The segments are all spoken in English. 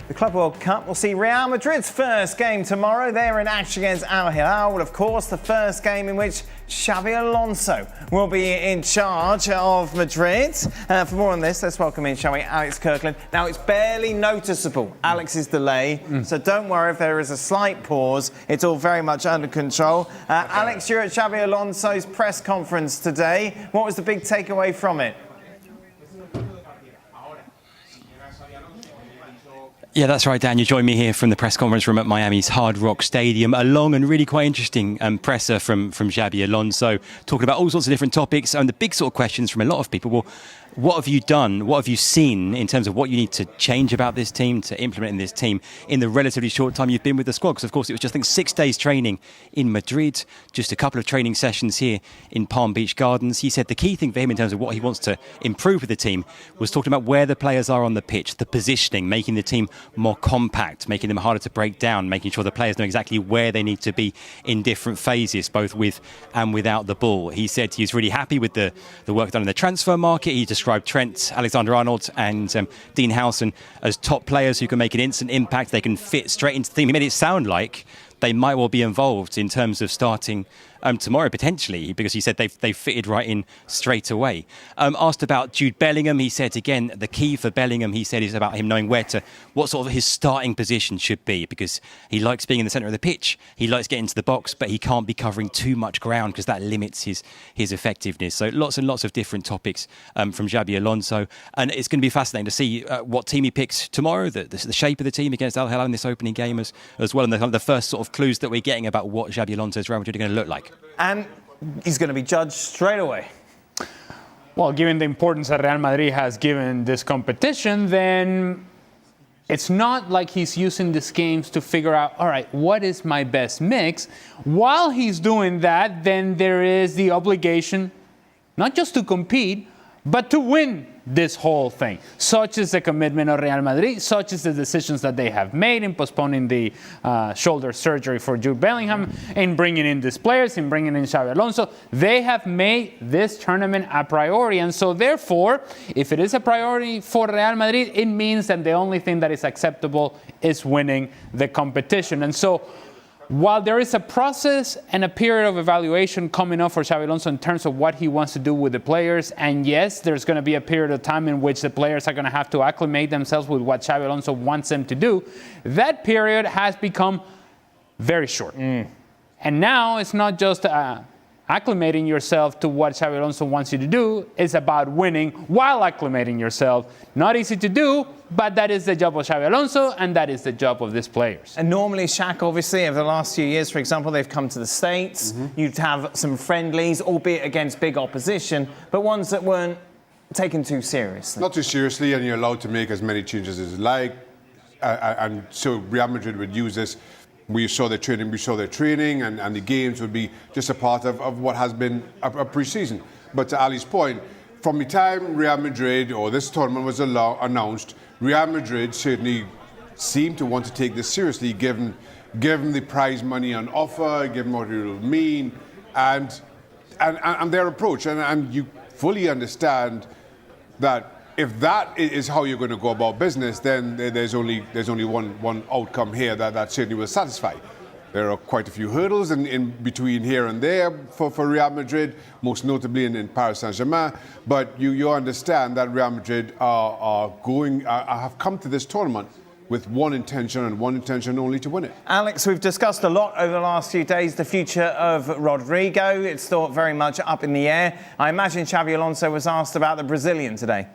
The Club World Cup will see Real Madrid's first game tomorrow. They're in action against Al Hilal. Of course, the first game in which Xabi Alonso will be in charge of Madrid. For more on this, let's welcome in, shall we, Alex Kirkland. Now, it's barely noticeable, Alex's delay, so don't worry if there is a slight pause. It's all very much under control. Alex, you're at Xabi Alonso's press conference today. What was the big takeaway from it? Yeah, that's right, Dan. You join me here from the press conference room at Miami's Hard Rock Stadium. A long and really quite interesting presser from Xabi Alonso, talking about all sorts of different topics. And the big sort of questions from a lot of people, well, what have you done? What have you seen in terms of what you need to change about this team, to implement in this team in the relatively short time you've been with the squad? Because, of course, it was just, I think, 6 days training in Madrid, just a couple of training sessions here in Palm Beach Gardens. He said the key thing for him in terms of what he wants to improve with the team was talking about where the players are on the pitch, the positioning, making the team more compact, making them harder to break down, making sure the players know exactly where they need to be in different phases, both with and without the ball. He said he was really happy with the work done in the transfer market. He described Trent Alexander-Arnold and Dean Howson as top players who can make an instant impact. They can fit straight into the team. He made it sound like they might well be involved in terms of starting tomorrow, potentially, because he said they've fitted right in straight away. Asked about Jude Bellingham, he said, again, the key for Bellingham, he said, is about him knowing what sort of his starting position should be, because he likes being in the centre of the pitch, he likes getting to the box, but he can't be covering too much ground because that limits his effectiveness. So lots and lots of different topics from Xabi Alonso, and it's going to be fascinating to see what team he picks tomorrow, the shape of the team against Al Hilal in this opening game as well, and the first sort of clues that we're getting about what Xabi Alonso's Real Madrid are going to look like. And he's going to be judged straight away. Well, given the importance that Real Madrid has given this competition, then it's not like he's using these games to figure out, all right, what is my best mix? While he's doing that, then there is the obligation not just to compete, but to win this whole thing. Such is the commitment of Real Madrid, such is the decisions that they have made in postponing the shoulder surgery for Jude Bellingham, in bringing in these players, in bringing in Xabi Alonso. They have made this tournament a priority. And so therefore, if it is a priority for Real Madrid, it means that the only thing that is acceptable is winning the competition. And so while there is a process and a period of evaluation coming up for Xabi Alonso in terms of what he wants to do with the players, and yes, there's going to be a period of time in which the players are going to have to acclimate themselves with what Xabi Alonso wants them to do, that period has become very short. And now it's not just acclimating yourself to what Xabi Alonso wants you to do. It's about winning while acclimating yourself. Not easy to do, but that is the job of Xabi Alonso, and that is the job of these players. And normally, Shaq, obviously, over the last few years, for example, they've come to the States. You'd have some friendlies, albeit against big opposition, but ones that weren't taken too seriously. Not too seriously, and you're allowed to make as many changes as you like. And so Real Madrid would use this. We saw their training, and the games would be just a part of what has been a pre-season. But to Ali's point, from the time Real Madrid or this tournament was announced, Real Madrid certainly seemed to want to take this seriously, given the prize money on offer, given what it will mean, and their approach. And you fully understand that if that is how you're going to go about business, then there's only one outcome here that certainly will satisfy. There are quite a few hurdles in between here and there for Real Madrid, most notably in Paris Saint-Germain. But you understand that Real Madrid have come to this tournament with one intention and one intention only, to win it. Alex, we've discussed a lot over the last few days the future of Rodrigo. It's thought very much up in the air. I imagine Xabi Alonso was asked about the Brazilian today.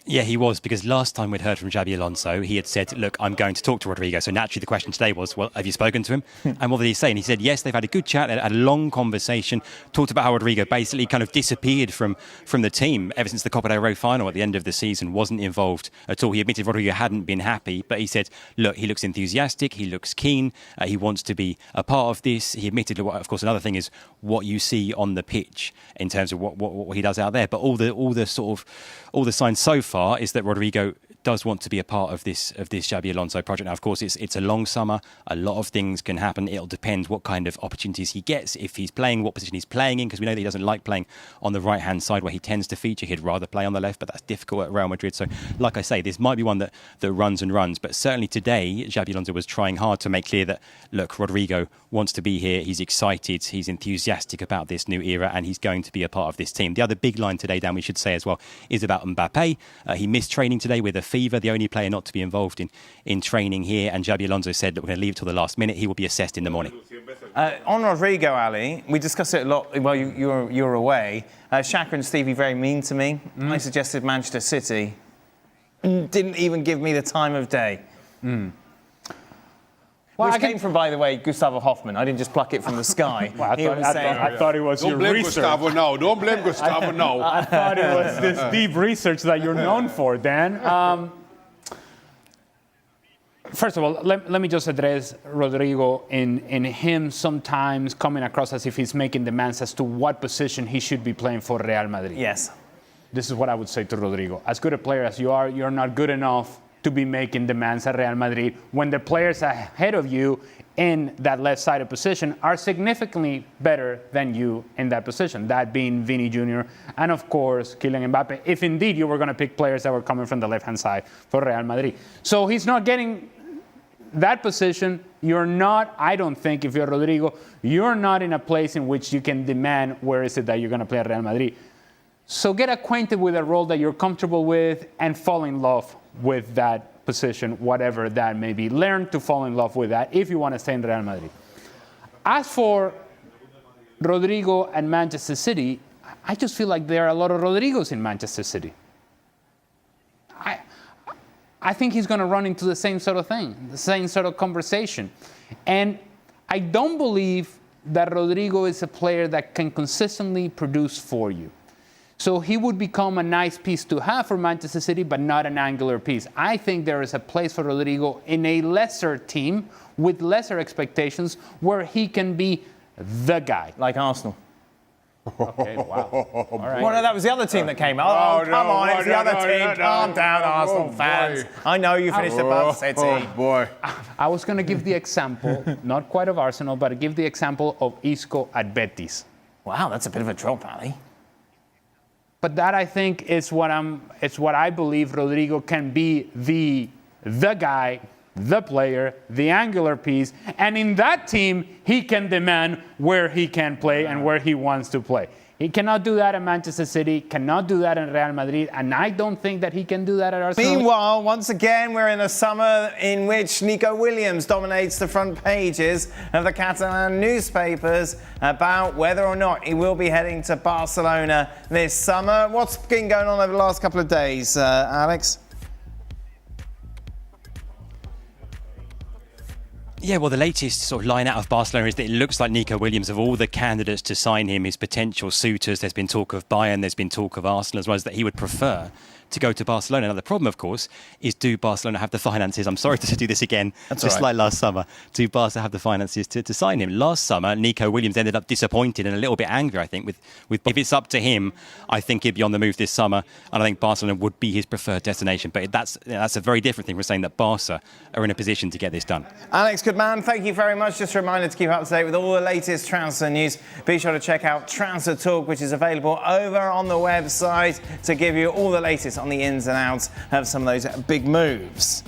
Yeah, he was, because last time we'd heard from Xabi Alonso, he had said, look, I'm going to talk to Rodrigo. So naturally the question today was, well, have you spoken to him? And what did he say? And he said, yes, they've had a good chat, they had a long conversation, talked about how Rodrigo basically kind of disappeared from the team ever since the Copa del Rey final at the end of the season, wasn't involved at all. He admitted Rodrigo hadn't been happy, but he said, look, he looks enthusiastic, he looks keen, he wants to be a part of this. He admitted, of course, another thing is what you see on the pitch in terms of what he does out there. But all the signs so far is that Rodrigo does want to be a part of this Xabi Alonso project. Now, of course, it's a long summer. A lot of things can happen. It'll depend what kind of opportunities he gets, if he's playing, what position he's playing in, because we know that he doesn't like playing on the right-hand side where he tends to feature. He'd rather play on the left, but that's difficult at Real Madrid. So, like I say, this might be one that runs and runs. But certainly today, Xabi Alonso was trying hard to make clear that, look, Rodrigo wants to be here. He's excited. He's enthusiastic about this new era, and he's going to be a part of this team. The other big line today, Dan, we should say as well, is about Mbappe. He missed training today with a fever, the only player not to be involved in training here. And Xabi Alonso said that we're going to leave it till the last minute. He will be assessed in the morning. On Rodrigo, Ali, we discussed it a lot while you were away. Shaka and Stevie very mean to me. I suggested Manchester City. Didn't even give me the time of day. Well, Which came from, by the way, Gustavo Hoffman. I didn't just pluck it from the sky. Well, I thought it was your research. Don't blame Gustavo now. I thought it was this deep research that you're known for, Dan. First of all, let me just address Rodrigo in him sometimes coming across as if he's making demands as to what position he should be playing for Real Madrid. Yes. This is what I would say to Rodrigo. As good a player as you are, you're not good enough to be making demands at Real Madrid when the players ahead of you in that left-sided position are significantly better than you in that position, that being Vini Jr. and, of course, Kylian Mbappe, if indeed you were going to pick players that were coming from the left-hand side for Real Madrid. So he's not getting that position. You're not, I don't think, if you're Rodrigo, you're not in a place in which you can demand where is it that you're going to play at Real Madrid. So get acquainted with a role that you're comfortable with and fall in love with that position, whatever that may be. Learn to fall in love with that if you want to stay in Real Madrid. As for Rodrigo and Manchester City, I just feel like there are a lot of Rodrigos in Manchester City. I think he's going to run into the same sort of thing, the same sort of conversation. And I don't believe that Rodrigo is a player that can consistently produce for you. So he would become a nice piece to have for Manchester City, but not an angular piece. I think there is a place for Rodrigo in a lesser team with lesser expectations where he can be the guy. Like Arsenal. Okay, wow. All right. Well, no, that was the other team that came out. Oh, come on, it's the other team. Calm down, Arsenal fans. I know you finished above City. Oh, boy. I was going to give the example, not quite of Arsenal, but give the example of Isco at Betis. Wow, that's a bit of a drop, Ali. But that, I think, is what I believe Rodrigo can be the guy, the player, the angular piece. And in that team, he can demand where he can play and where he wants to play. He cannot do that at Manchester City, cannot do that in Real Madrid, and I don't think that he can do that at Arsenal. Meanwhile, once again, we're in a summer in which Nico Williams dominates the front pages of the Catalan newspapers about whether or not he will be heading to Barcelona this summer. What's been going on over the last couple of days, Alex? Yeah, well, the latest sort of line out of Barcelona is that it looks like Nico Williams, of all the candidates to sign him, his potential suitors, there's been talk of Bayern, there's been talk of Arsenal as well, as that he would prefer to go to Barcelona. Now, the problem, of course, is do Barcelona have the finances? I'm sorry to do this again, like last summer. Do Barca have the finances to sign him? Last summer, Nico Williams ended up disappointed and a little bit angry, I think, with if it's up to him, I think he'd be on the move this summer, and I think Barcelona would be his preferred destination. But that's a very different thing from saying that Barca are in a position to get this done. Alex, good man. Thank you very much. Just a reminder to keep up to date with all the latest transfer news. Be sure to check out Transfer Talk, which is available over on the website to give you all the latest on the ins and outs of some of those big moves.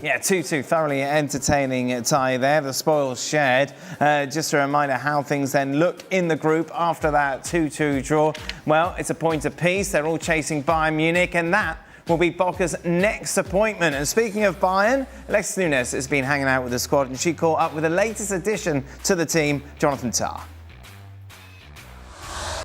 Yeah, 2-2, thoroughly entertaining tie there. The spoils shared. Just a reminder how things then look in the group after that 2-2 draw. Well, it's a point apiece. They're all chasing Bayern Munich, and that will be Boca's next appointment. And speaking of Bayern, Alexis Nunes has been hanging out with the squad, and she caught up with the latest addition to the team, Jonathan Tah.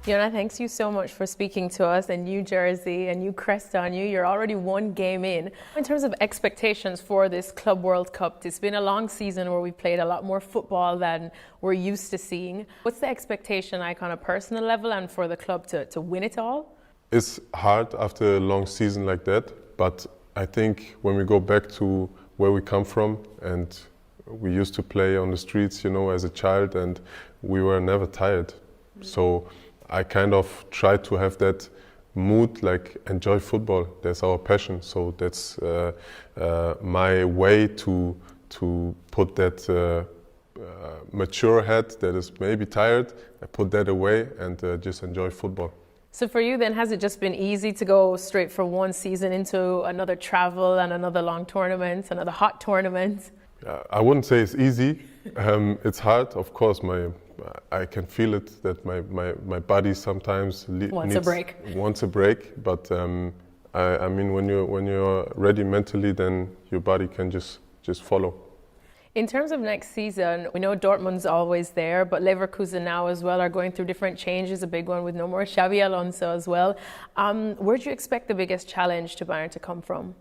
Yona, thanks you so much for speaking to us. A new jersey, a new crest on you. You're already one game in. In terms of expectations for this Club World Cup, it's been a long season where we played a lot more football than we're used to seeing. What's the expectation, like on a personal level, and for the club to win it all? It's hard after a long season like that, but I think when we go back to where we come from, and we used to play on the streets, as a child, and we were never tired. So I kind of try to have that mood, like enjoy football. That's our passion. So that's my way to put that mature head that is maybe tired. I put that away and just enjoy football. So for you then, has it just been easy to go straight from one season into another travel and another long tournament, another hot tournament? I wouldn't say it's easy. It's hard, of course. I can feel it that my body sometimes wants a break. But I mean, when you're ready mentally, then your body can just follow. In terms of next season, we know Dortmund's always there, but Leverkusen now as well are going through different changes, a big one with no more Xabi Alonso as well. Where do you expect the biggest challenge to Bayern to come from?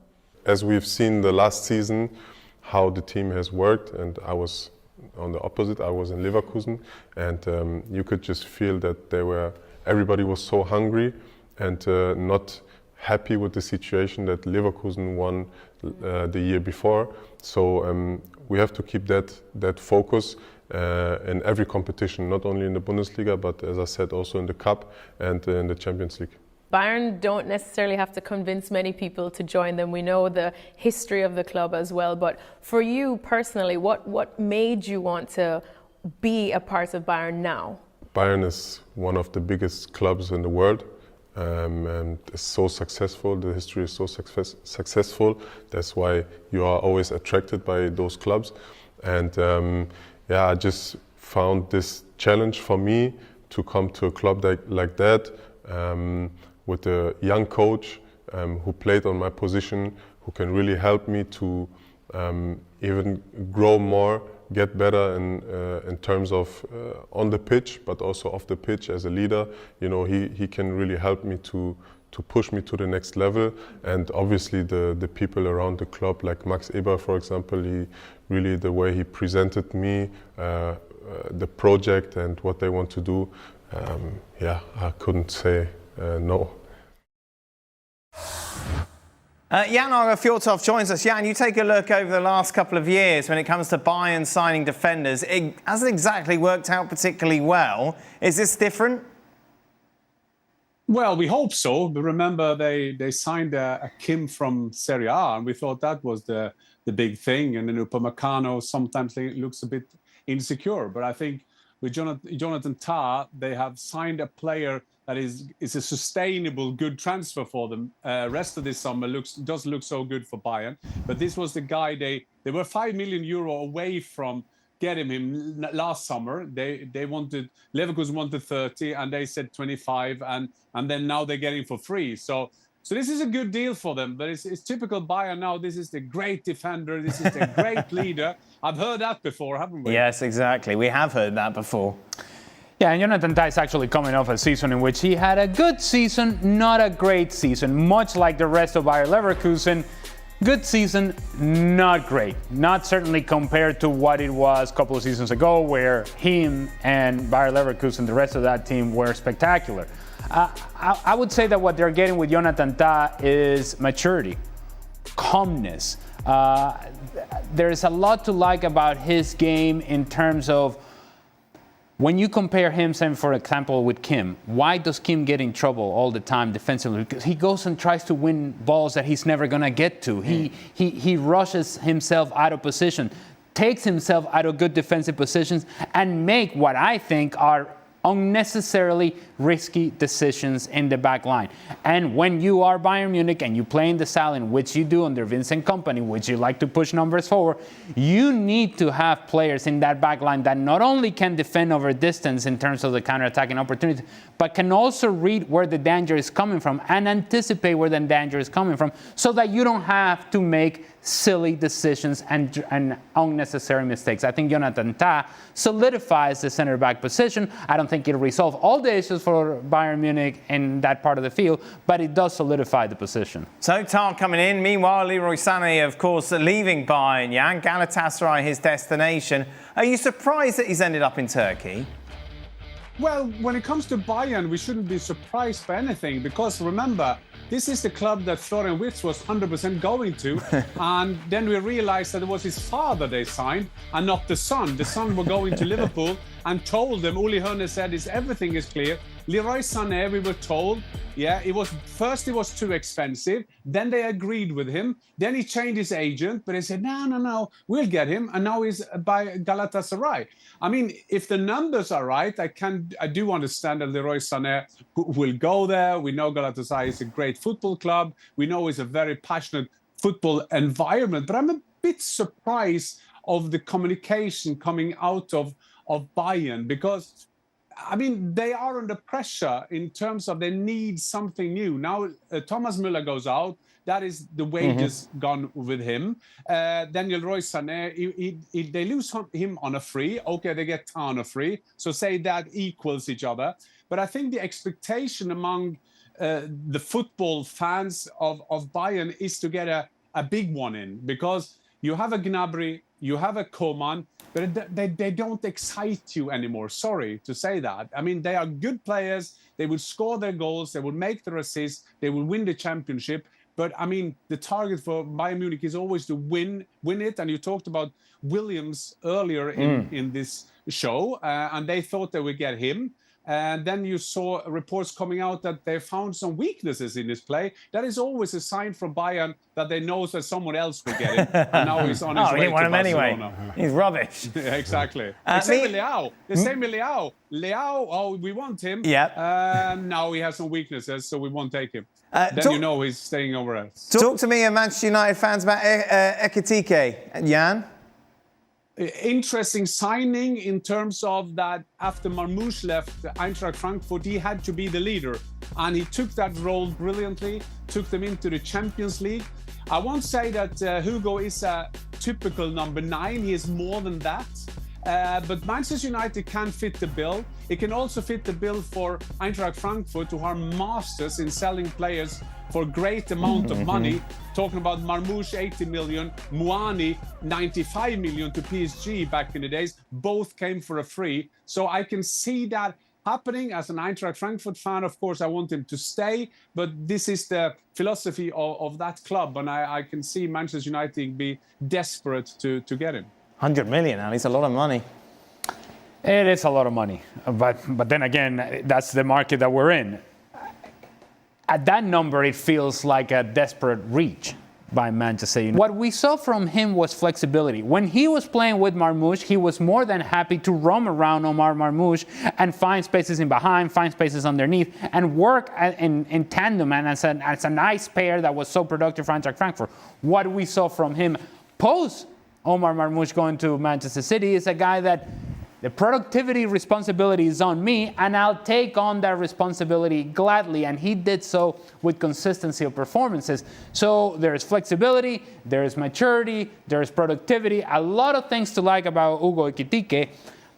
As we've seen the last season, how the team has worked, and I was on the opposite. I was in Leverkusen, and you could just feel that everybody was so hungry and not happy with the situation that Leverkusen won the year before. So we have to keep that focus in every competition, not only in the Bundesliga, but as I said, also in the Cup and in the Champions League. Bayern don't necessarily have to convince many people to join them. We know the history of the club as well. But for you personally, what made you want to be a part of Bayern now? Bayern is one of the biggest clubs in the world. And it's so successful, the history is so successful. That's why you are always attracted by those clubs. And I just found this challenge for me to come to a club like that, with a young coach who played on my position, who can really help me to even grow more, get better in terms of on the pitch, but also off the pitch as a leader. You know, he can really help me to push me to the next level. And obviously the people around the club, like Max Eber, for example, the way he presented me, the project and what they want to do, I couldn't say no. Jan Fjortov joins us. Jan, you take a look over the last couple of years when it comes to Bayern signing defenders. It hasn't exactly worked out particularly well. Is this different? Well, we hope so. But remember, they signed a Kim from Serie A, and we thought that was the big thing. And then Upamecano sometimes looks a bit insecure. But I think with Jonathan Tah, they have signed a player that is a sustainable, good transfer for them. Rest of this summer does look so good for Bayern. But this was the guy they were €5 million away from getting him last summer. Leverkusen wanted 30, and they said 25, and then now they're getting for free. So this is a good deal for them. But it's typical Bayern now. This is the great defender. This is the great leader. I've heard that before, haven't we? Yes, exactly. We have heard that before. Yeah, and Jonathan Tah is actually coming off a season in which he had a good season, not a great season, much like the rest of Bayer Leverkusen. Good season, not great. Not certainly compared to what it was a couple of seasons ago, where him and Bayer Leverkusen, the rest of that team, were spectacular. I would say that what they're getting with Jonathan Tah is maturity, calmness. There's a lot to like about his game in terms of when you compare him, say, for example, with Kim. Why does Kim get in trouble all the time defensively? Because he goes and tries to win balls that he's never going to get to. He rushes himself out of position, takes himself out of good defensive positions, and make what I think are unnecessarily risky decisions in the back line. And when you are Bayern Munich and you play in the style in which you do under Vincent Kompany, which you like to push numbers forward, you need to have players in that back line that not only can defend over distance in terms of the counter-attacking opportunity, but can also read where the danger is coming from and anticipate where the danger is coming from, so that you don't have to make silly decisions and unnecessary mistakes. I think Jonathan Tah solidifies the center back position. I don't think it'll resolve all the issues for Bayern Munich in that part of the field, but it does solidify the position. So Tah coming in. Meanwhile, Leroy Sané, of course, leaving Bayern. Jan, Galatasaray, his destination. Are you surprised that he's ended up in Turkey? Well, when it comes to Bayern, we shouldn't be surprised by anything, because remember, this is the club that Florian Wirtz was 100% going to. And then we realized that it was his father they signed and not the son. The son were going to Liverpool and told them, Uli Hoeneß said, everything is clear. Leroy Sané, we were told, it was too expensive. Then they agreed with him. Then he changed his agent, but they said, no, we'll get him. And now he's by Galatasaray. I mean, if the numbers are right, I do understand that Leroy Sané will go there. We know Galatasaray is a great football club. We know it's a very passionate football environment. But I'm a bit surprised of the communication coming out of Bayern, because I mean, they are under pressure in terms of they need something new. Now, Thomas Müller goes out. That is the wages gone with him. Daniel Leroy Sané, they lose him on a free. Okay, they get on a free. So say that equals each other. But I think the expectation among the football fans of Bayern is to get a big one in, because you have a Gnabry, you have a Koeman, but they don't excite you anymore. Sorry to say that. I mean, they are good players. They will score their goals. They will make their assists. They will win the championship. But I mean, the target for Bayern Munich is always to win it. And you talked about Williams earlier in this show, and they thought they would get him. And then you saw reports coming out that they found some weaknesses in his play. That is always a sign from Bayern that they know that someone else will get him. And now he's on his way to Barcelona. Anyway. He's rubbish. Yeah, exactly. Same with Leao. The same with Leao. Leao, we want him. Yeah. Now he has some weaknesses, so we won't take him. Then you know he's staying over us. Talk to me, Manchester United fans, about Ekitike. Jan? Interesting signing in terms of that after Marmoush left Eintracht Frankfurt, he had to be the leader. And he took that role brilliantly, took them into the Champions League. I won't say that Hugo is a typical number 9. He is more than that. But Manchester United can fit the bill. It can also fit the bill for Eintracht Frankfurt, who are masters in selling players for a great amount of money. Talking about Marmoush, 80 million, Muani, 95 million to PSG back in the days. Both came for a free. So I can see that happening. As an Eintracht Frankfurt fan, of course, I want him to stay. But this is the philosophy of that club. And I can see Manchester United be desperate to get him. 100 million, Ali's a lot of money. It is a lot of money. But then again, that's the market that we're in. At that number, it feels like a desperate reach by Manchester United. What we saw from him was flexibility. When he was playing with Marmoush, he was more than happy to roam around Omar Marmoush and find spaces in behind, find spaces underneath, and work in tandem and as a nice pair that was so productive for Eintracht Frankfurt. What we saw from him post Omar Marmoush going to Manchester City is a guy that the productivity responsibility is on me, and I'll take on that responsibility gladly. And he did so with consistency of performances. So there's flexibility, there's maturity, there's productivity, a lot of things to like about Hugo Ekitike.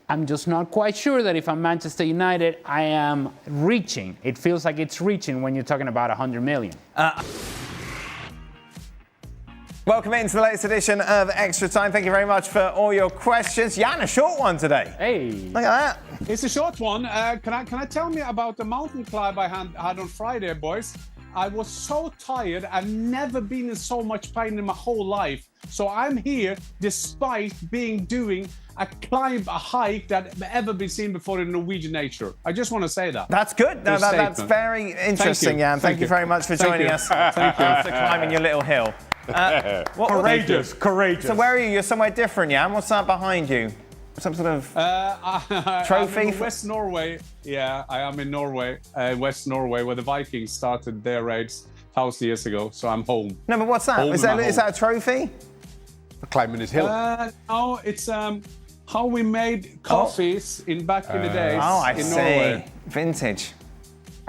I'm just not quite sure that if I'm Manchester United, I am reaching. It feels like it's reaching when you're talking about 100 million. Welcome into the latest edition of Extra Time. Thank you very much for all your questions. Jan, a short one today. Hey. Look at that. It's a short one. Can I tell me about the mountain climb I had on Friday, boys? I was so tired. I've never been in so much pain in my whole life. So I'm here despite doing a hike that ever been seen before in Norwegian nature. I just want to say that. That's good. No, that's very interesting, Jan. Thank you very much for joining us. Thank you. After climbing your little hill. Courageous. So where are you? You're somewhere different, Jan. What's that behind you? Some sort of trophy? I'm in West Norway. Yeah, I am in Norway, West Norway, where the Vikings started their raids 1,000 years ago. So I'm home. No, but what's that? Is that a trophy? Climbing this hill. No, it's how we made coffees back in the days in Norway. Vintage.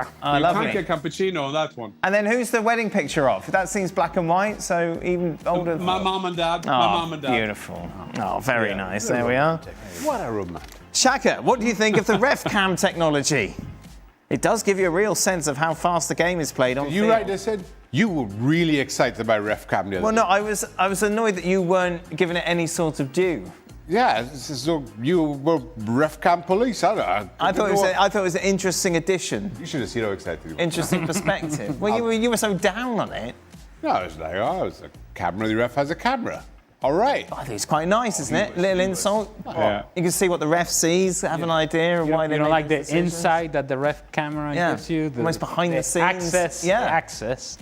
You can't get cappuccino on that one. And then who's the wedding picture of? That seems black and white, so even older. My mom and dad. Beautiful. Oh, very nice. There we are. What a romantic. Shaka, what do you think of the ref cam technology? It does give you a real sense of how fast the game is played on field. You right, they said you were really excited about ref cam the other day. No, I was annoyed that you weren't giving it any sort of due. Yeah, so you were ref cam police. I thought it was an interesting addition. You should have seen how excited you were. Interesting perspective. Well, you were so down on it. No, it's like, it's a camera. The ref has a camera. All right. I think it's quite nice, isn't it? Little insult. Yeah. You can see what the ref sees, have an idea of why they You don't make like the those decisions. insight that the ref camera gives you? Almost behind the scenes. Access. Yeah. The access.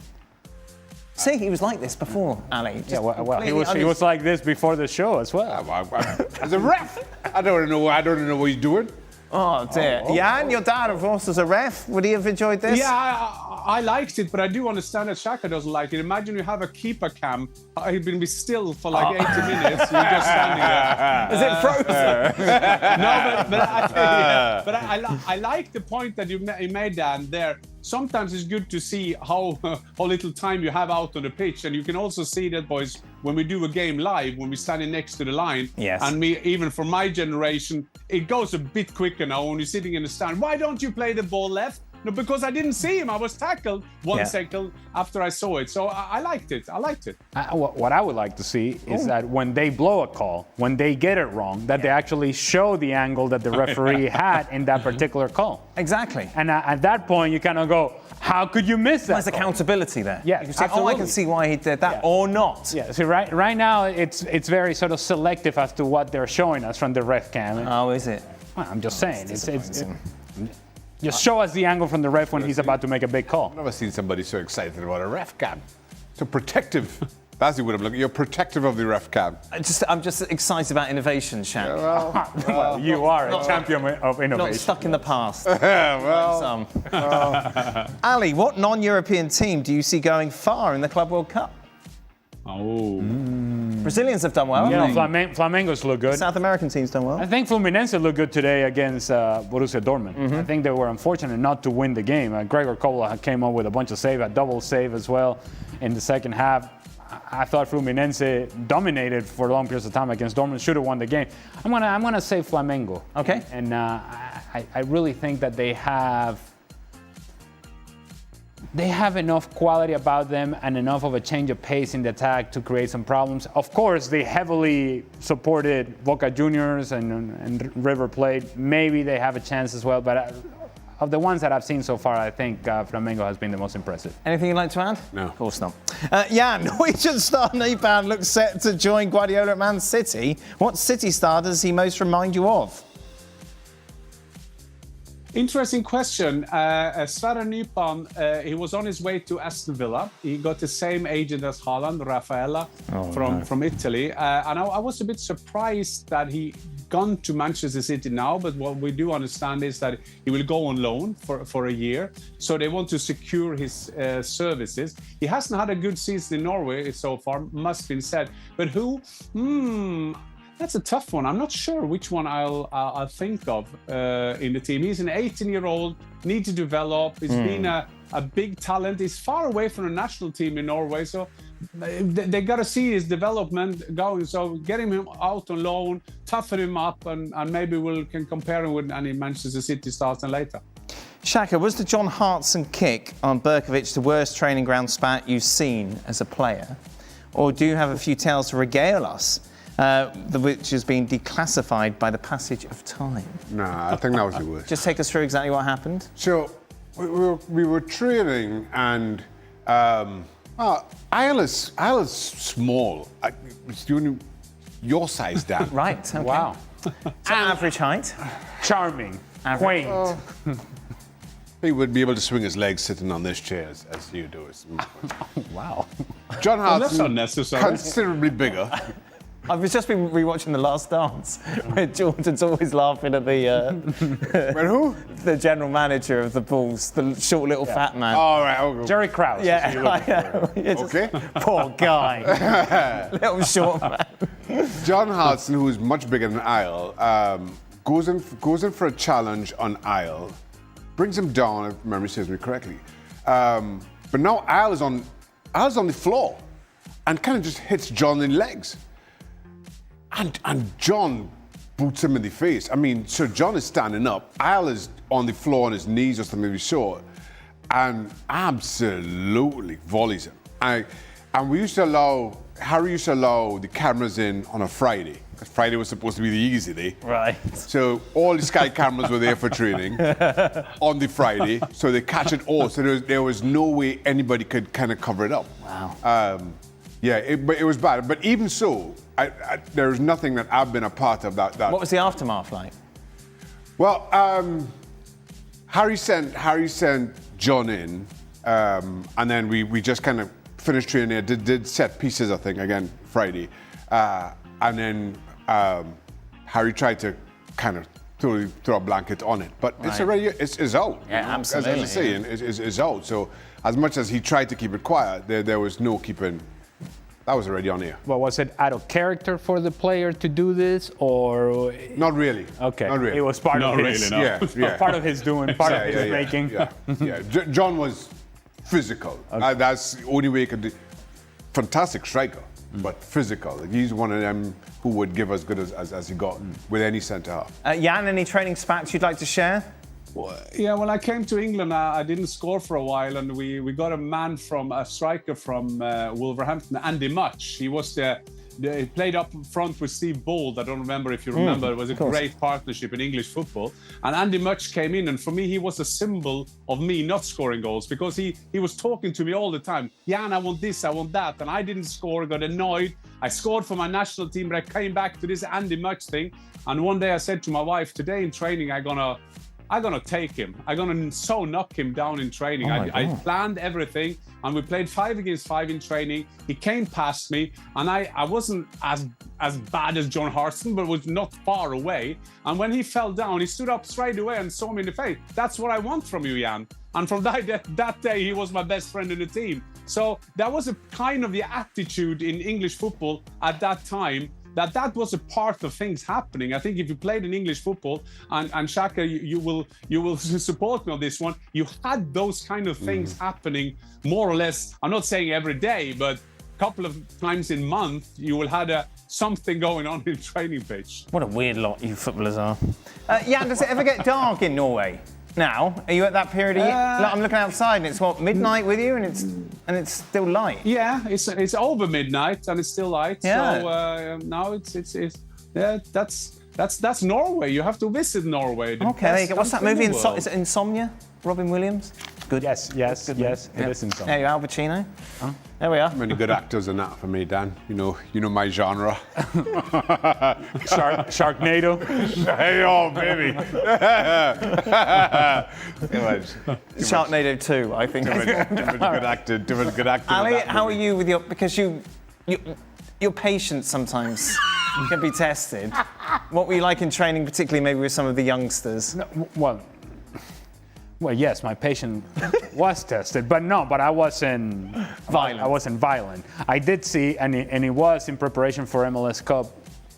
See, he was like this before, Ali. Just Yeah, well, he completely was like this before the show as well. As a ref, I don't know what he's doing. Oh dear. Jan, your dad, of course, was a ref. Would he have enjoyed this? Yeah, I liked it, but I do understand that Xhaka doesn't like it. Imagine you have a keeper cam. He's been still for like 80 minutes. You're just standing there. Is it frozen? No, I like the point that you made, Dan, there. Sometimes it's good to see how little time you have out on the pitch. And you can also see that, boys, when we do a game live, when we're standing next to the line. Yes. And even for my generation, it goes a bit quicker now when you're sitting in the stand. Why don't you play the ball left? No, because I didn't see him. I was tackled 1 second after I saw it. So I liked it. What I would like to see is that when they blow a call, when they get it wrong, that they actually show the angle that the referee had in that particular call. Exactly. And at that point, you kind of go, how could you miss that? There's call? accountability there. Yeah, You can say, I absolutely. can see why he did that, Yeah. or not. Yeah, so right now, it's very sort of selective as to what they're showing us from the ref cam. Oh, is it? Well, I'm just saying, just show us the angle from the ref when he's about to make a big call. I've never seen somebody so excited about a ref cam. So protective. That's the word I'm looking. You're protective of the ref cam. I'm just excited about innovation, Shaq. Well, you are a champion of innovation. Not stuck in the past. Well, Ali, what non-European team do you see going far in the Club World Cup? Oh. Brazilians have done well, You know, haven't they? Flamengo's look good. South American teams done well. I think Fluminense looked good today against Borussia Dortmund. I think they were unfortunate not to win the game. Gregor Kobel came up with a bunch of saves, a double save as well in the second half. I thought Fluminense dominated for long periods of time against Dortmund. Should have won the game. I'm gonna say Flamengo. Okay. And I really think that they have enough quality about them and enough of a change of pace in the attack to create some problems. Of course, they heavily supported Boca Juniors and River Plate. Maybe they have a chance as well, but of the ones that I've seen so far, I think Flamengo has been the most impressive. Anything you'd like to add? No. Of course not. Jan, Norwegian star Nepan looks set to join Guardiola at Man City. What City star does he most remind you of? Interesting question. Sverre Nypan, he was on his way to Aston Villa. He got the same agent as Haaland, Raffaella, from Italy. And I was a bit surprised that he gone to Manchester City now, but what we do understand is that he will go on loan for a year. So they want to secure his services. He hasn't had a good season in Norway so far, must be said. But who? That's a tough one. I'm not sure which one I'll think of in the team. He's an 18-year-old, need to develop. He's been a big talent. He's far away from the national team in Norway, so they got to see his development going. So getting him out on loan, toughen him up, and maybe we can compare him with any Manchester City stars and later. Shaka, was the John Hartson kick on Berkovic the worst training ground spat you've seen as a player? Or do you have a few tales to regale us? Which has been declassified by the passage of time. Nah, I think that was the worst. Just take us through exactly what happened. So we were training, and Isle is small. It's only your size, Dan. Right. Okay. Wow. So average height. Charming, Average. quaint. He would be able to swing his legs sitting on this chair as you do. Wow. John Well, that's Hartson, unnecessary. considerably bigger. I've just been rewatching The Last Dance, where Jordan's always laughing at But who? the general manager of the Bulls, the short little fat man. All right, I'll go. Jerry Krause. Yeah, is who you're looking for. It's just- Okay. Poor guy. Little short man. John Hartson, who is much bigger than Isle, goes in for a challenge on Isle, brings him down, if memory serves me correctly. But now Isle is on the floor and kind of just hits John in the legs. And John boots him in the face. I mean, so John is standing up. Isle is on the floor on his knees or something we saw, and absolutely volleys him. And Harry used to allow the cameras in on a Friday, because Friday was supposed to be the easy day. Right. So all the Sky cameras were there for training on the Friday, so they catch it all. So there was no way anybody could kind of cover it up. Wow. Yeah, but it was bad. But even so, there's nothing that I've been a part of that. What was the aftermath like? Well, Harry sent John in, and then we just kind of finished training. Did set pieces, I think, again Friday, and then Harry tried to kind of throw a blanket on it, but it's already it's out. Yeah, absolutely. As I say, it's out. So as much as he tried to keep it quiet, there was no keeping. That was already on air. Well, was it out of character for the player to do this, or? Not really. Okay. Not really. It was part Not of his. really, no. Yeah. Part of his doing, part of his making. Yeah. John was physical. That's the only way he could do. Fantastic striker, but physical. He's one of them who would give as good as he got with any centre half. Jan, any training spats you'd like to share? Yeah, when I came to England, I didn't score for a while, and we got a striker from Wolverhampton, Andy Much. He played up front with Steve Bold. I don't remember if you remember. It was a great partnership in English football. And Andy Much came in, and for me, he was a symbol of me not scoring goals, because he was talking to me all the time. Jan, I want this, I want that. And I didn't score, got annoyed. I scored for my national team, but I came back to this Andy Much thing. And one day I said to my wife, today in training, I'm gonna take him. I'm gonna so knock him down in training. I planned everything, and we played 5 against 5 in training. He came past me, and I wasn't as bad as John Hartson, but was not far away. And when he fell down, he stood up straight away and saw me in the face. That's what I want from you, Jan. And from that day, he was my best friend in the team. So that was a kind of the attitude in English football at that time. That was a part of things happening. I think if you played in English football, and Shaka, you will support me on this one, you had those kind of things happening more or less. I'm not saying every day, but a couple of times in month, you will have something going on in training pitch. What a weird lot you footballers are. Jan, does it ever get dark in Norway? Now, are you at that period of year? Look, I'm looking outside, and it's midnight with you, and it's still light. Yeah, it's over midnight and it's still light. Yeah. So now that's Norway. You have to visit Norway. Okay, there you go. What's that movie? Is it Insomnia? Robin Williams? Good. Yes. It is Insomnia. There you are, Al Pacino. Oh, there we are. Many good actors in that for me, Dan. You know my genre. Sharknado. Hey, oh, baby. Sharknado 2, I think. Different good acting. Ali, how are you with because your patience sometimes can be tested. What were you like in training, particularly maybe with some of the youngsters? No, well, yes, my patience was tested, but I wasn't violent. I wasn't violent. I did see, and it was in preparation for MLS Cup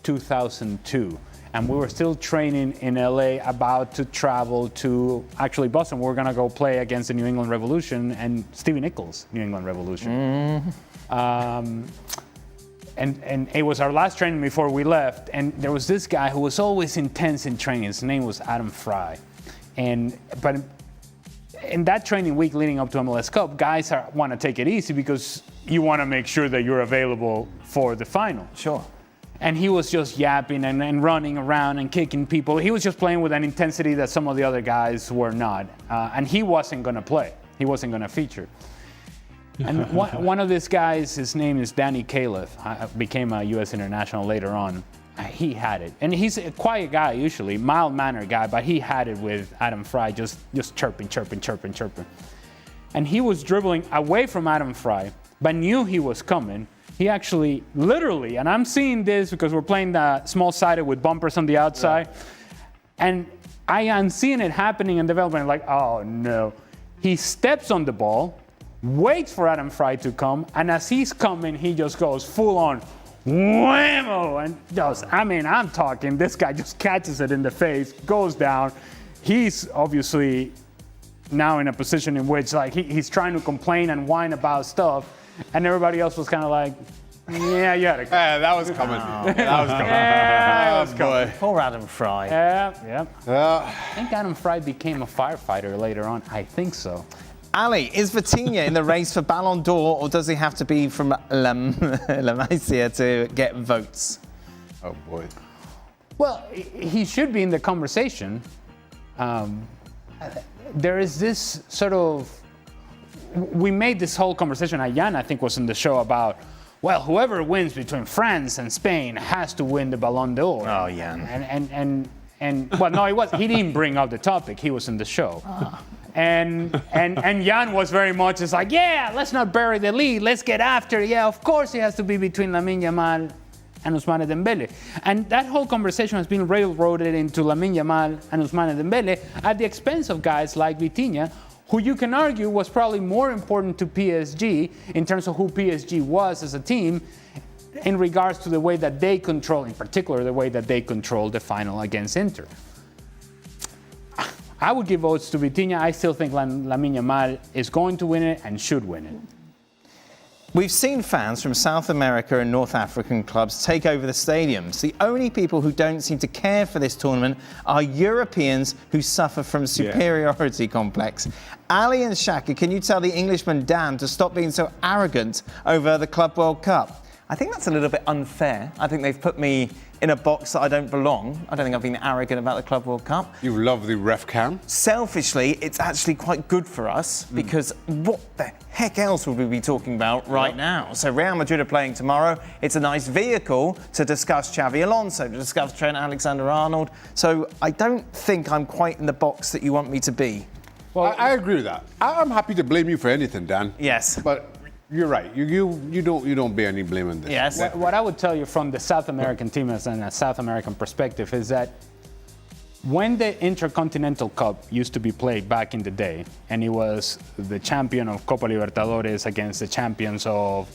2002, and we were still training in LA, about to travel to actually Boston. We were gonna go play against the New England Revolution and Stevie Nichols' New England Revolution. And it was our last training before we left, and there was this guy who was always intense in training. His name was Adam Fry, but in that training week leading up to MLS Cup, guys want to take it easy because you want to make sure that you're available for the final. Sure. And he was just yapping and running around and kicking people. He was just playing with an intensity that some of the other guys were not. And he wasn't going to play. He wasn't going to feature. And one of these guys, his name is Danny Califf, became a U.S. international later on. He had it. And he's a quiet guy usually, mild-mannered guy, but he had it with Adam Fry, just chirping. And he was dribbling away from Adam Fry, but knew he was coming. He actually, literally, and I'm seeing this because we're playing the small-sided with bumpers on the outside, and I am seeing it happening and developing, like, oh no. He steps on the ball, waits for Adam Fry to come, and as he's coming, he just goes full on, whammo! And I'm talking, this guy just catches it in the face, goes down. He's obviously now in a position in which like he's trying to complain and whine about stuff, and everybody else was kind of like, yeah, you had to come. That was coming. That was coming. Poor Adam Fry. Yeah. I think Adam Fry became a firefighter later on. I think so. Ali, is Vitinha in the race for Ballon d'Or, or does he have to be from La Masia to get votes? Oh, boy. Well, he should be in the conversation. There is this sort of... We made this whole conversation, Jan, I think, was in the show about, well, whoever wins between France and Spain has to win the Ballon d'Or. Oh, yeah. And well, no, he didn't bring up the topic. He was in the show. And Jan was very much just like, yeah, let's not bury the lead. Let's get after it. Yeah, of course it has to be between Lamine Yamal and Ousmane Dembele. And that whole conversation has been railroaded into Lamine Yamal and Ousmane Dembele at the expense of guys like Vitinha, who you can argue was probably more important to PSG in terms of who PSG was as a team in regards to the way that they control, in particular, the way that they controlled the final against Inter. I would give votes to Vitinha. I still think Lamine Yamal is going to win it and should win it. We've seen fans from South America and North African clubs take over the stadiums. The only people who don't seem to care for this tournament are Europeans who suffer from superiority complex. Ali and Shaka, can you tell the Englishman Dan to stop being so arrogant over the Club World Cup? I think that's a little bit unfair. I think they've put me in a box that I don't belong. I don't think I've been arrogant about the Club World Cup. You love the ref cam? Selfishly, it's actually quite good for us because what the heck else would we be talking about right now? So Real Madrid are playing tomorrow. It's a nice vehicle to discuss Xabi Alonso, to discuss Trent Alexander-Arnold. So I don't think I'm quite in the box that you want me to be. Well, I agree with that. I'm happy to blame you for anything, Dan. Yes. But you're right. You don't bear any blame on this. Yes. What I would tell you from the South American team and a South American perspective is that when the Intercontinental Cup used to be played back in the day, and it was the champion of Copa Libertadores against the champions of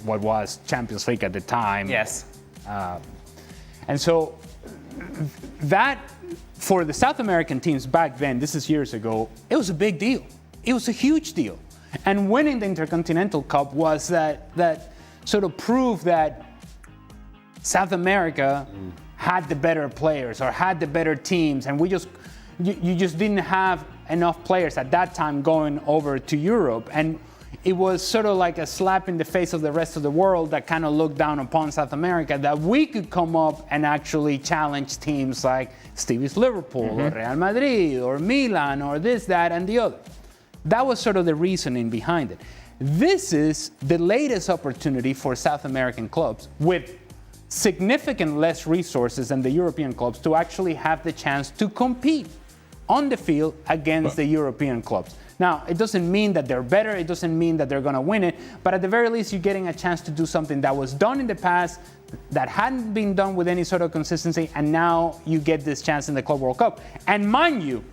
what was Champions League at the time. Yes. And so that, for the South American teams back then, this is years ago, it was a big deal. It was a huge deal. And winning the Intercontinental Cup was that sort of proof that South America had the better players or had the better teams, and you just didn't have enough players at that time going over to Europe. And it was sort of like a slap in the face of the rest of the world that kind of looked down upon South America, that we could come up and actually challenge teams like Stevie's Liverpool or Real Madrid or Milan or this, that, and the other. That was sort of the reasoning behind it. This is the latest opportunity for South American clubs with significant less resources than the European clubs to actually have the chance to compete on the field against the European clubs. Now, it doesn't mean that they're better, it doesn't mean that they're going to win it, but at the very least, you're getting a chance to do something that was done in the past, that hadn't been done with any sort of consistency, and now you get this chance in the Club World Cup. And mind you,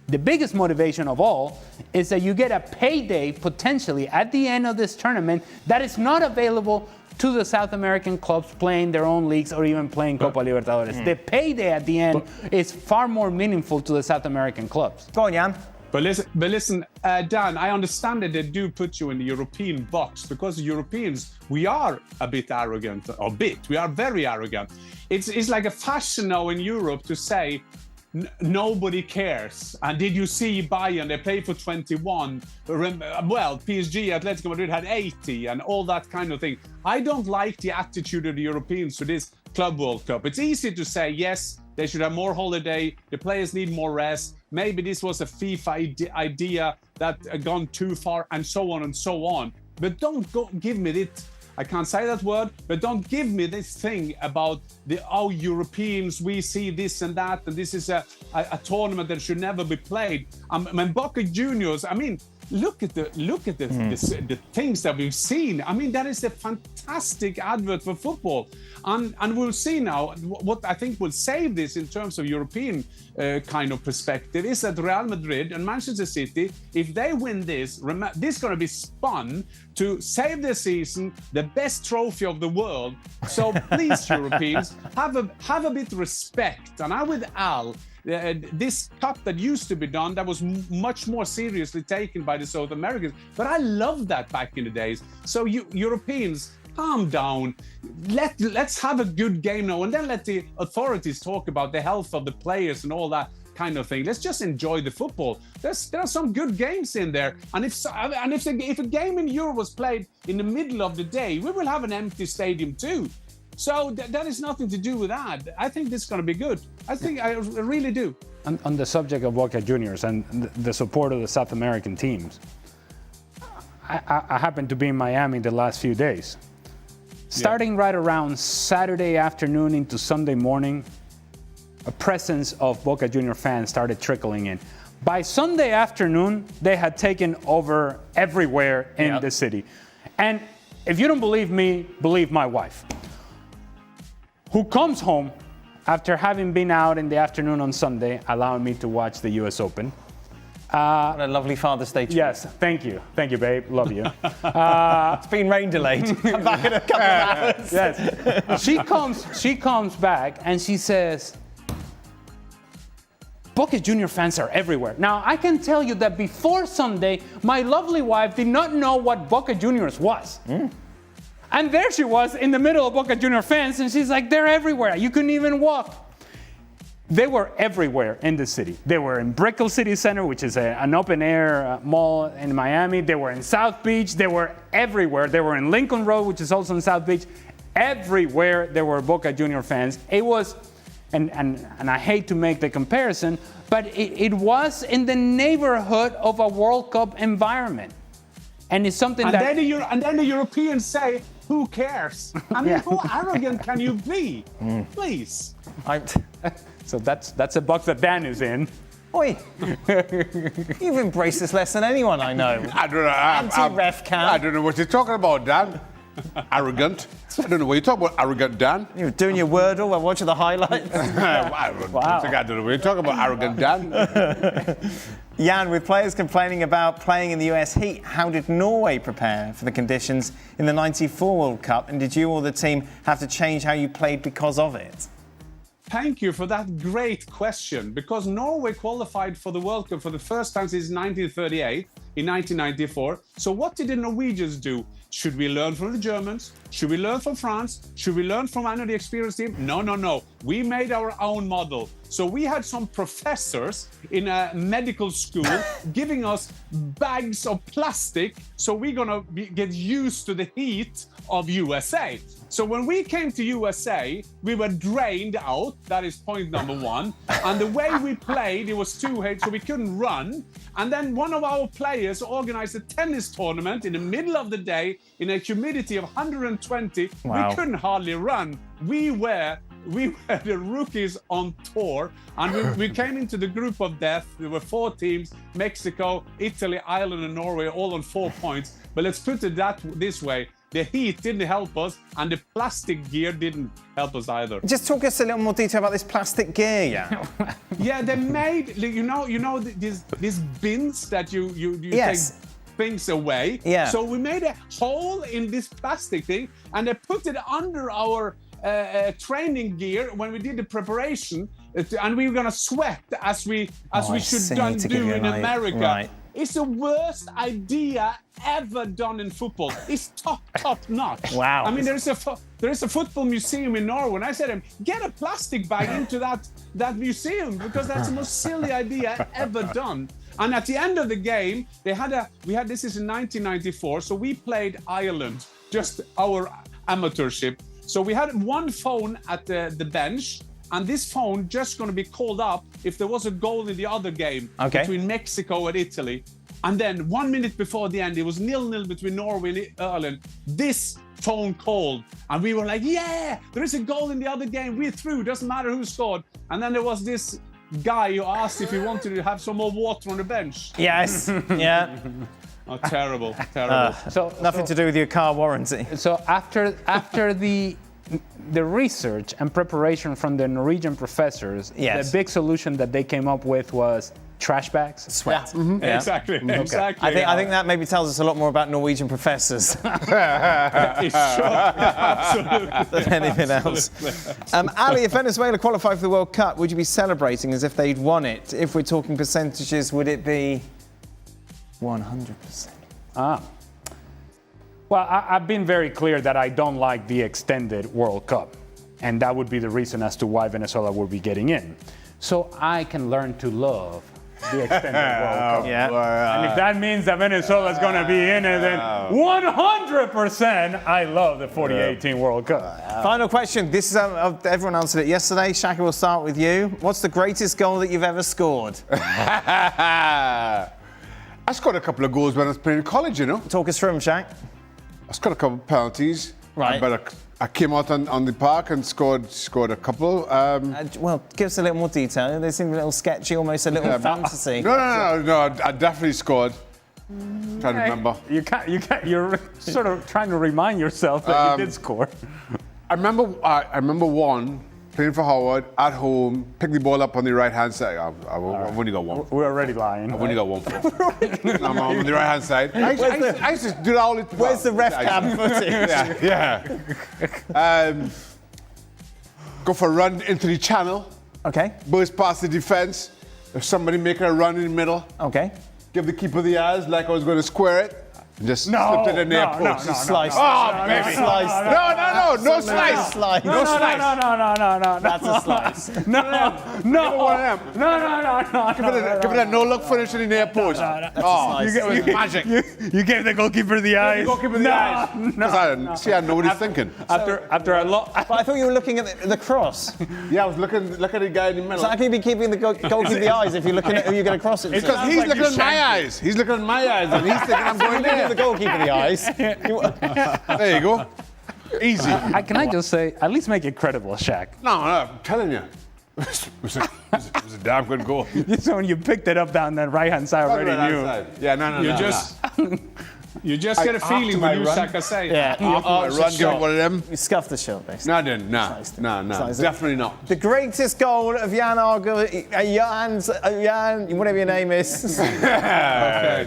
the biggest motivation of all is that you get a payday potentially at the end of this tournament that is not available to the South American clubs playing their own leagues or even playing Copa Libertadores. The payday at the end is far more meaningful to the South American clubs. Go on, Jan. But listen, Dan, I understand that they do put you in the European box because Europeans, we are a bit arrogant, we are very arrogant. It's like a fashion now in Europe to say, nobody cares. And did you see Bayern? They played for 21. Well, PSG, Atletico Madrid had 80 and all that kind of thing. I don't like the attitude of the Europeans to this Club World Cup. It's easy to say, yes, they should have more holiday. The players need more rest. Maybe this was a FIFA idea that gone too far and so on and so on. But don't give me it. I can't say that word, but don't give me this thing about Europeans, we see this and that, and this is a tournament that should never be played. When Boca Juniors, I mean, look at the things that we've seen. I mean, that is a fantastic advert for football. And we'll see now what I think will save this in terms of European kind of perspective is that Real Madrid and Manchester City, if they win this, this is going to be spun to save the season, the best trophy of the world. So please, Europeans, have a bit of respect. And I'm with Al. This cup that used to be done, that was much more seriously taken by the South Americans. But I loved that back in the days. So you Europeans, calm down. Let's have a good game now, and then let the authorities talk about the health of the players and all that kind of thing. Let's just enjoy the football. There are some good games in there, and if a game in Euro was played in the middle of the day, we will have an empty stadium too. So that is nothing to do with that. I think this is going to be good. I really do. On the subject of Boca Juniors and the support of the South American teams, I happened to be in Miami the last few days. Starting right around Saturday afternoon into Sunday morning, a presence of Boca Junior fans started trickling in. By Sunday afternoon, they had taken over everywhere in the city. And if you don't believe me, believe my wife, who comes home after having been out in the afternoon on Sunday, allowing me to watch the US Open. What a lovely Father's Day treat. Yes, thank you. Thank you, babe. Love you. It's been rain delayed. Come back in a couple of hours. Yes. She comes back and she says, Boca Junior fans are everywhere. Now, I can tell you that before Sunday, my lovely wife did not know what Boca Juniors was. And there she was in the middle of Boca Junior fans, and she's like, they're everywhere. You couldn't even walk. They were everywhere in the city. They were in Brickell City Center, which is an open-air mall in Miami. They were in South Beach. They were everywhere. They were in Lincoln Road, which is also in South Beach. Everywhere there were Boca Junior fans. It was, and I hate to make the comparison, but it was in the neighborhood of a World Cup environment. And it's something And that... then the Europeans say, who cares? I mean, how arrogant can you be? Please. So that's a box that Dan is in. Oi, you've embraced this less than anyone I know. I don't know. Anti-ref cam. I don't know what you're talking about, Dan. Arrogant. I don't know what you're talking about, arrogant Dan. You're doing your Wordle while watching the highlights. I don't know what you're talking about, arrogant Dan. Jan, with players complaining about playing in the US heat, how did Norway prepare for the conditions in the '94 World Cup? And did you or the team have to change how you played because of it? Thank you for that great question, because Norway qualified for the World Cup for the first time since 1938, in 1994. So what did the Norwegians do? Should we learn from the Germans? Should we learn from France? Should we learn from any of the experienced team? No. We made our own model. So we had some professors in a medical school giving us bags of plastic. So we're gonna get used to the heat of USA. So when we came to USA, we were drained out. That is point number one. And the way we played, it was too hot, so we couldn't run. And then one of our players organized a tennis tournament in the middle of the day in a humidity of 120. Wow. We couldn't hardly run. We were the rookies on tour, and we came into the group of death. There were 4 teams: Mexico, Italy, Ireland, and Norway, all on 4 points. But let's put it this way. The heat didn't help us, and the plastic gear didn't help us either. Just talk us a little more detail about this plastic gear, yeah. Yeah, they made, you know these bins that you Yes. take things away. Yeah. So we made a hole in this plastic thing, and they put it under our training gear when we did the preparation, and we were gonna sweat as we should do in America. Right. It's the worst idea ever done in football. It's top notch. Wow. I mean, there is a football museum in Norway, and I said to him, get a plastic bag into that museum, because that's the most silly idea ever done. And at the end of the game, this is in 1994, so we played Ireland, just our amateurship. So we had one phone at the bench, and this phone just going to be called up if there was a goal in the other game between Mexico and Italy. And then 1 minute before the end, it was 0-0 between Norway and Ireland. This phone called, and we were like, yeah, there is a goal in the other game. We're through, doesn't matter who scored. And then there was this guy who asked if he wanted to have some more water on the bench. Yes, yeah. Oh, terrible. Nothing to do with your car warranty. So after the research and preparation from the Norwegian professors, Yes. the big solution that they came up with was trash bags. Sweat. Yeah. Exactly. I think that maybe tells us a lot more about Norwegian professors It's sure. Absolutely. than anything else. Ali, if Venezuela qualified for the World Cup, would you be celebrating as if they'd won it? If we're talking percentages, would it be 100%? Well, I've been very clear that I don't like the extended World Cup, and that would be the reason as to why Venezuela will be getting in. So I can learn to love the extended World Cup. Yeah. And if that means that Venezuela is going to be in it, then 100% I love the 2018 World Cup. Final question. This is everyone answered it yesterday. Shaka, we'll start with you. What's the greatest goal that you've ever scored? I scored a couple of goals when I was playing in college, you know. Talk us through them, Shaq. I scored a couple of penalties. Right. But I came out on the park and scored a couple. Well, give us a little more detail. They seem a little sketchy, almost a little fantasy. No, I definitely scored. Trying to remember. You're sort of trying to remind yourself that you did score. I remember one playing for Howard at home, pick the ball up on the right hand side. I've only got one. We're already lying. I've only got one. I'm on the right hand side. I used to do that all the time. Where's the ref cam footage? Yeah. Go for a run into the channel. Okay. Burst past the defense. If somebody make a run in the middle, Okay. give the keeper the eyes like I was going to square it. And just slipped it in their post. Sliced. Oh, baby. Sliced. No slice. Slice. No. That's a slice. No. Give it a no-look finish in the near post. Slice. Magic. You gave the goalkeeper the eyes. Goalkeeper the eyes. See, I know what he's thinking. After a lot. But I thought you were looking at the cross. Yeah, I was looking at the guy in the middle. So how can you be keeping the goalkeeper the eyes if you're looking at who you're going to cross it to? Because he's looking at my eyes. He's looking at my eyes, and he's thinking I'm going You give there. the goalkeeper the eyes. There you go. Easy. Can I just say, at least make it credible, Shaq? No, I'm telling you. It was a damn good goal. Just when you picked it up down that right-hand side, already knew. Yeah, no. You just get a feeling when you Shaka say. Yeah. I run, give me one of them. You scuffed the shot, basically. No, I didn't. No. Definitely not. The greatest goal of Jan whatever your name is.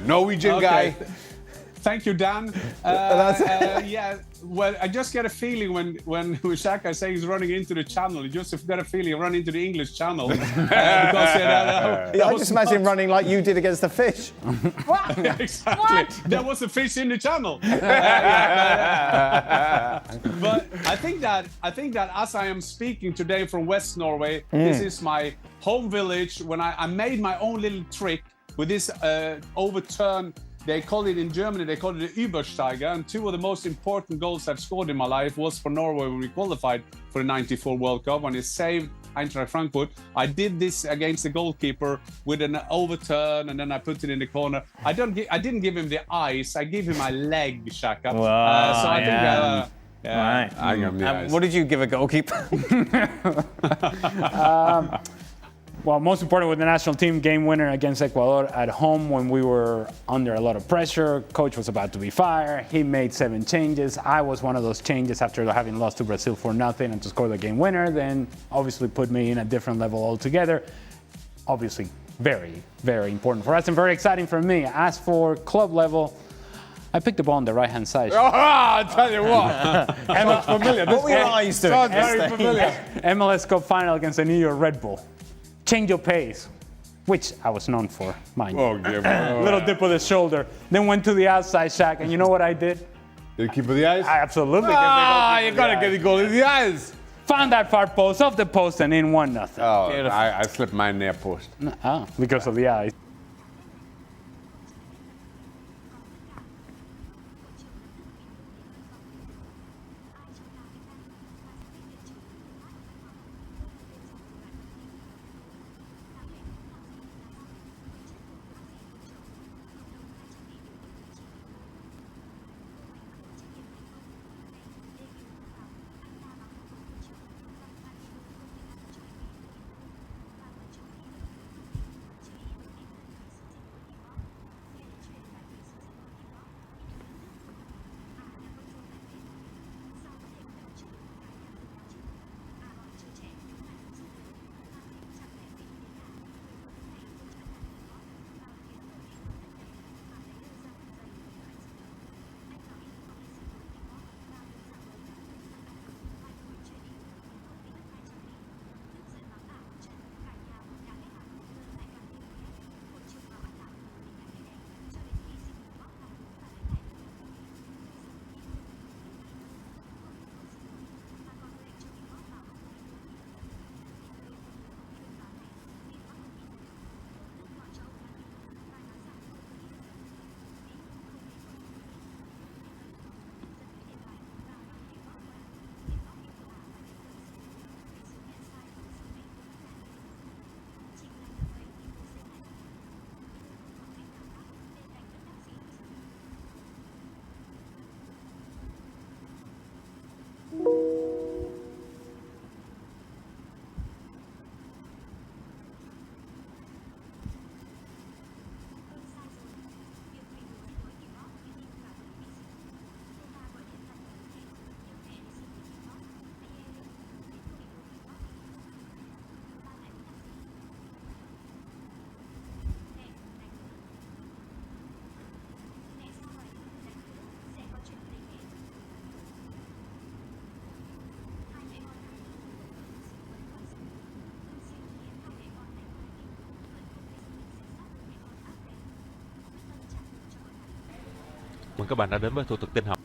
Norwegian guy. Thank you, Dan. Yeah, well, I just get a feeling when Xhaka says he's running into the channel, you just got a feeling run into the English channel. I just imagine him running like you did against the fish. Exactly. What? There was a fish in the channel. But I think that as I am speaking today from West Norway, this is my home village. When I made my own little trick with this overturn. They call it in Germany, they call it the Übersteiger. And two of the most important goals I've scored in my life was for Norway when we qualified for the '94 World Cup when he saved Eintracht Frankfurt. I did this against the goalkeeper with an overturn and then I put it in the corner. I didn't give him the eyes, I gave him my leg, Xhaka. Wow, so I think Right. I give him the eyes. What did you give a goalkeeper? Well, most important with the national team, game winner against Ecuador at home when we were under a lot of pressure. Coach was about to be fired. He made 7 changes. I was one of those changes after having lost to Brazil 4-0 and to score the game winner. Then obviously put me in a different level altogether. Obviously very, very important for us and very exciting for me. As for club level, I picked the ball on the right-hand side. I'll tell you what. Sounds familiar. What were your eyes doing? Sounds very familiar. MLS Cup final against the New York Red Bull. Change your pace, which I was known for, mind you. Little dip of the shoulder. Then went to the outside, Shaq, and you know what I did? Did he keep the eyes? I absolutely you gotta get the goal in the eyes. found that far post, off the post, and in 1-0. Oh, I slipped mine near post. Because of the eyes. các bạn đã đến với thủ thuật tin học.